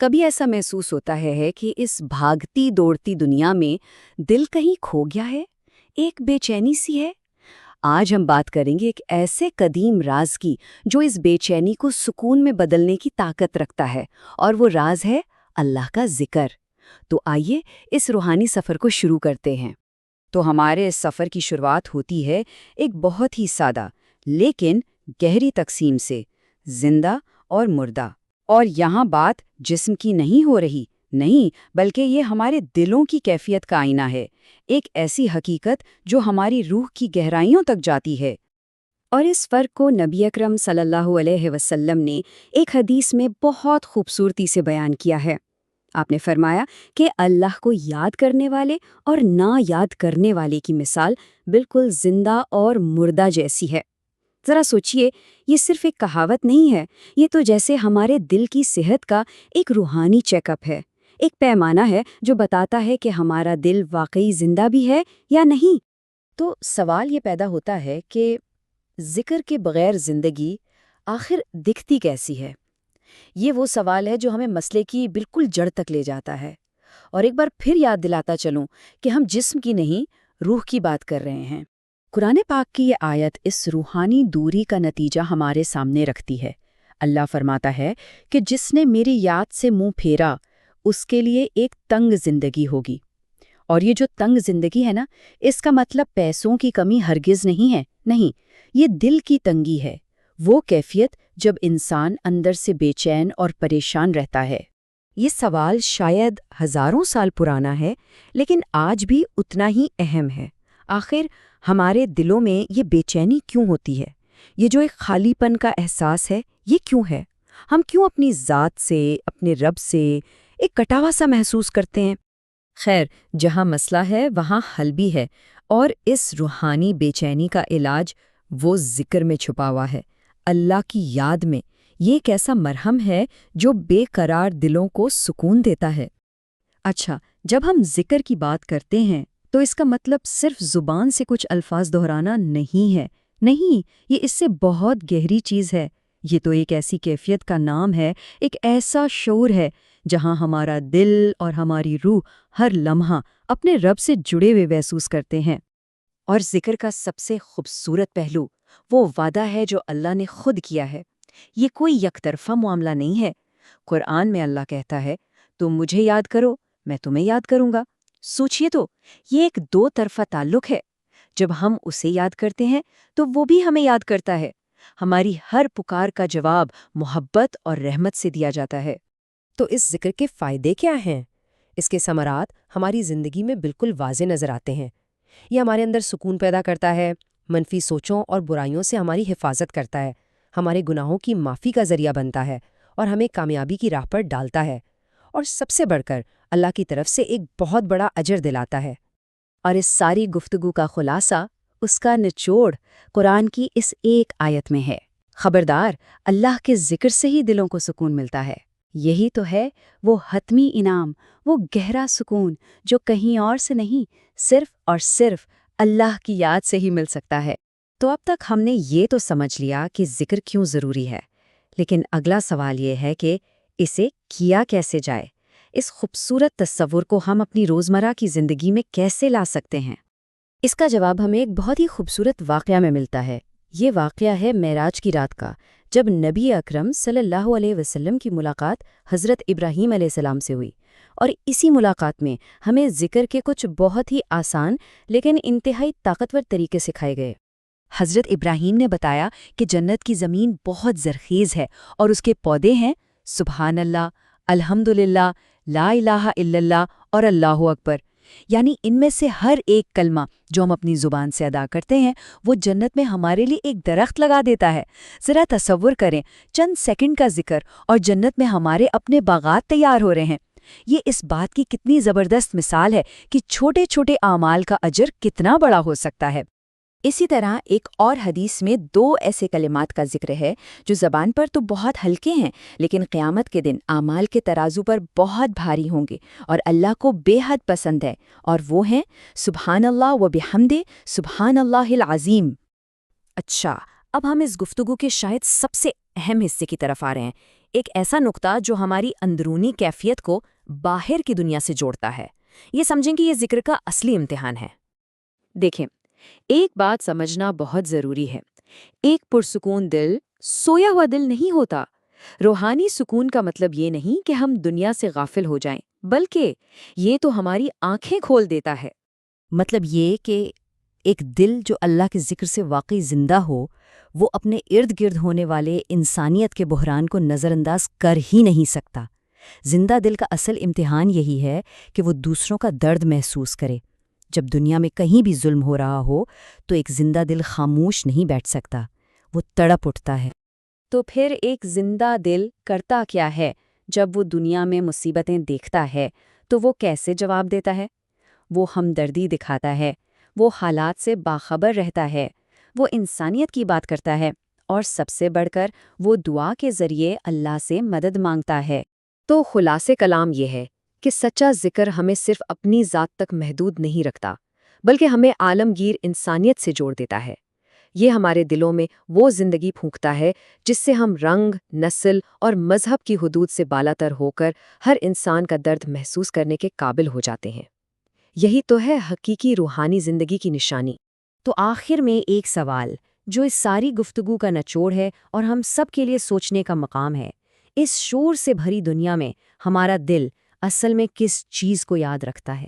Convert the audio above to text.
کبھی ایسا محسوس ہوتا ہے کہ اس بھاگتی دوڑتی دنیا میں دل کہیں کھو گیا ہے، ایک بے چینی سی ہے۔ آج ہم بات کریں گے ایک ایسے قدیم راز کی جو اس بے چینی کو سکون میں بدلنے کی طاقت رکھتا ہے، اور وہ راز ہے اللہ کا ذکر۔ تو آئیے اس روحانی سفر کو شروع کرتے ہیں۔ تو ہمارے اس سفر کی شروعات ہوتی ہے ایک بہت ہی سادہ لیکن گہری تقسیم سے، زندہ اور مردہ۔ اور یہاں بات جسم کی نہیں ہو رہی، نہیں، بلکہ یہ ہمارے دلوں کی کیفیت کا آئینہ ہے، ایک ایسی حقیقت جو ہماری روح کی گہرائیوں تک جاتی ہے۔ اور اس فرق کو نبی اکرم صلی اللہ علیہ وسلم نے ایک حدیث میں بہت خوبصورتی سے بیان کیا ہے۔ آپ نے فرمایا کہ اللہ کو یاد کرنے والے اور نہ یاد کرنے والے کی مثال بالکل زندہ اور مردہ جیسی ہے۔ ذرا سوچئے، یہ صرف ایک کہاوت نہیں ہے، یہ تو جیسے ہمارے دل کی صحت کا ایک روحانی چیک اپ ہے، ایک پیمانہ ہے جو بتاتا ہے کہ ہمارا دل واقعی زندہ بھی ہے یا نہیں۔ تو سوال یہ پیدا ہوتا ہے کہ ذکر کے بغیر زندگی آخر دکھتی کیسی ہے؟ یہ وہ سوال ہے جو ہمیں مسئلے کی بالکل جڑ تک لے جاتا ہے۔ اور ایک بار پھر یاد دلاتا چلوں کہ ہم جسم کی نہیں، روح کی بات کر رہے ہیں۔ قرآن پاک کی یہ آیت اس روحانی دوری کا نتیجہ ہمارے سامنے رکھتی ہے۔ اللہ فرماتا ہے کہ جس نے میری یاد سے منہ پھیرا، اس کے لیے ایک تنگ زندگی ہوگی۔ اور یہ جو تنگ زندگی ہے نا، اس کا مطلب پیسوں کی کمی ہرگز نہیں ہے، نہیں، یہ دل کی تنگی ہے، وہ کیفیت جب انسان اندر سے بے چین اور پریشان رہتا ہے۔ یہ سوال شاید ہزاروں سال پرانا ہے، لیکن آج بھی اتنا ہی اہم ہے۔ آخر ہمارے دلوں میں یہ بے چینی کیوں ہوتی ہے؟ یہ جو ایک خالی پن کا احساس ہے، یہ کیوں ہے؟ ہم کیوں اپنی ذات سے، اپنے رب سے ایک کٹا ہوا سا محسوس کرتے ہیں؟ خیر، جہاں مسئلہ ہے وہاں حل بھی ہے، اور اس روحانی بے چینی کا علاج وہ ذکر میں چھپا ہوا ہے، اللہ کی یاد میں۔ یہ ایک ایسا مرہم ہے جو بے قرار دلوں کو سکون دیتا ہے۔ اچھا، جب ہم ذکر کی بات کرتے ہیں تو اس کا مطلب صرف زبان سے کچھ الفاظ دہرانا نہیں ہے، نہیں، یہ اس سے بہت گہری چیز ہے۔ یہ تو ایک ایسی کیفیت کا نام ہے، ایک ایسا شعور ہے جہاں ہمارا دل اور ہماری روح ہر لمحہ اپنے رب سے جڑے ہوئے محسوس کرتے ہیں۔ اور ذکر کا سب سے خوبصورت پہلو وہ وعدہ ہے جو اللہ نے خود کیا ہے۔ یہ کوئی یک طرفہ معاملہ نہیں ہے۔ قرآن میں اللہ کہتا ہے، تم مجھے یاد کرو، میں تمہیں یاد کروں گا۔ سوچئے تو، یہ ایک دو طرفہ تعلق ہے۔ جب ہم اسے یاد کرتے ہیں تو وہ بھی ہمیں یاد کرتا ہے۔ ہماری ہر پکار کا جواب محبت اور رحمت سے دیا جاتا ہے۔ تو اس ذکر کے فائدے کیا ہیں؟ اس کے ثمرات ہماری زندگی میں بالکل واضح نظر آتے ہیں۔ یہ ہمارے اندر سکون پیدا کرتا ہے، منفی سوچوں اور برائیوں سے ہماری حفاظت کرتا ہے، ہمارے گناہوں کی معافی کا ذریعہ بنتا ہے، اور ہمیں کامیابی کی راہ پر ڈالتا ہے، اور سب سے بڑھ کر اللہ کی طرف سے ایک بہت بڑا اجر دلاتا ہے۔ اور اس ساری گفتگو کا خلاصہ، اس کا نچوڑ قرآن کی اس ایک آیت میں ہے۔ خبردار، اللہ کے ذکر سے ہی دلوں کو سکون ملتا ہے۔ یہی تو ہے وہ حتمی انعام، وہ گہرا سکون جو کہیں اور سے نہیں، صرف اور صرف اللہ کی یاد سے ہی مل سکتا ہے۔ تو اب تک ہم نے یہ تو سمجھ لیا کہ ذکر کیوں ضروری ہے، لیکن اگلا سوال یہ ہے کہ اسے کیا کیسے جائے؟ اس خوبصورت تصور کو ہم اپنی روزمرہ کی زندگی میں کیسے لا سکتے ہیں؟ اس کا جواب ہمیں ایک بہت ہی خوبصورت واقعہ میں ملتا ہے۔ یہ واقعہ ہے معراج کی رات کا، جب نبی اکرم صلی اللہ علیہ وسلم کی ملاقات حضرت ابراہیم علیہ السلام سے ہوئی، اور اسی ملاقات میں ہمیں ذکر کے کچھ بہت ہی آسان لیکن انتہائی طاقتور طریقے سکھائے گئے۔ حضرت ابراہیم نے بتایا کہ جنت کی زمین بہت زرخیز ہے، اور اس کے پودے ہیں سبحان اللہ، الحمدللہ، لا الہ الا اللہ اور اللہ اکبر۔ یعنی ان میں سے ہر ایک کلمہ جو ہم اپنی زبان سے ادا کرتے ہیں وہ جنت میں ہمارے لیے ایک درخت لگا دیتا ہے۔ ذرا تصور کریں، چند سیکنڈ کا ذکر اور جنت میں ہمارے اپنے باغات تیار ہو رہے ہیں۔ یہ اس بات کی کتنی زبردست مثال ہے کہ چھوٹے چھوٹے اعمال کا اجر کتنا بڑا ہو سکتا ہے۔ اسی طرح ایک اور حدیث میں دو ایسے کلمات کا ذکر ہے جو زبان پر تو بہت ہلکے ہیں، لیکن قیامت کے دن اعمال کے ترازو پر بہت بھاری ہوں گے اور اللہ کو بے حد پسند ہے، اور وہ ہیں سبحان اللہ و بحمدہ، سبحان اللہ العظیم۔ اچھا، اب ہم اس گفتگو کے شاید سب سے اہم حصے کی طرف آ رہے ہیں، ایک ایسا نقطہ جو ہماری اندرونی کیفیت کو باہر کی دنیا سے جوڑتا ہے۔ یہ سمجھیں کہ یہ ذکر کا اصلی امتحان ہے۔ دیکھیں، ایک بات سمجھنا بہت ضروری ہے، ایک پرسکون دل سویا ہوا دل نہیں ہوتا۔ روحانی سکون کا مطلب یہ نہیں کہ ہم دنیا سے غافل ہو جائیں، بلکہ یہ تو ہماری آنکھیں کھول دیتا ہے۔ مطلب یہ کہ ایک دل جو اللہ کے ذکر سے واقعی زندہ ہو، وہ اپنے ارد گرد ہونے والے انسانیت کے بحران کو نظر انداز کر ہی نہیں سکتا۔ زندہ دل کا اصل امتحان یہی ہے کہ وہ دوسروں کا درد محسوس کرے۔ جب دنیا میں کہیں بھی ظلم ہو رہا ہو تو ایک زندہ دل خاموش نہیں بیٹھ سکتا، وہ تڑپ اٹھتا ہے۔ تو پھر ایک زندہ دل کرتا کیا ہے؟ جب وہ دنیا میں مصیبتیں دیکھتا ہے تو وہ کیسے جواب دیتا ہے؟ وہ ہمدردی دکھاتا ہے، وہ حالات سے باخبر رہتا ہے، وہ انسانیت کی بات کرتا ہے، اور سب سے بڑھ کر وہ دعا کے ذریعے اللہ سے مدد مانگتا ہے۔ تو خلاصے کلام یہ ہے کہ سچا ذکر ہمیں صرف اپنی ذات تک محدود نہیں رکھتا، بلکہ ہمیں عالمگیر انسانیت سے جوڑ دیتا ہے۔ یہ ہمارے دلوں میں وہ زندگی پھونکتا ہے جس سے ہم رنگ، نسل اور مذہب کی حدود سے بالاتر ہو کر ہر انسان کا درد محسوس کرنے کے قابل ہو جاتے ہیں۔ یہی تو ہے حقیقی روحانی زندگی کی نشانی۔ تو آخر میں ایک سوال جو اس ساری گفتگو کا نچوڑ ہے اور ہم سب کے لیے سوچنے کا مقام ہے، اس شور سے بھری دنیا میں ہمارا دل اصل میں کس چیز کو یاد رکھتا ہے؟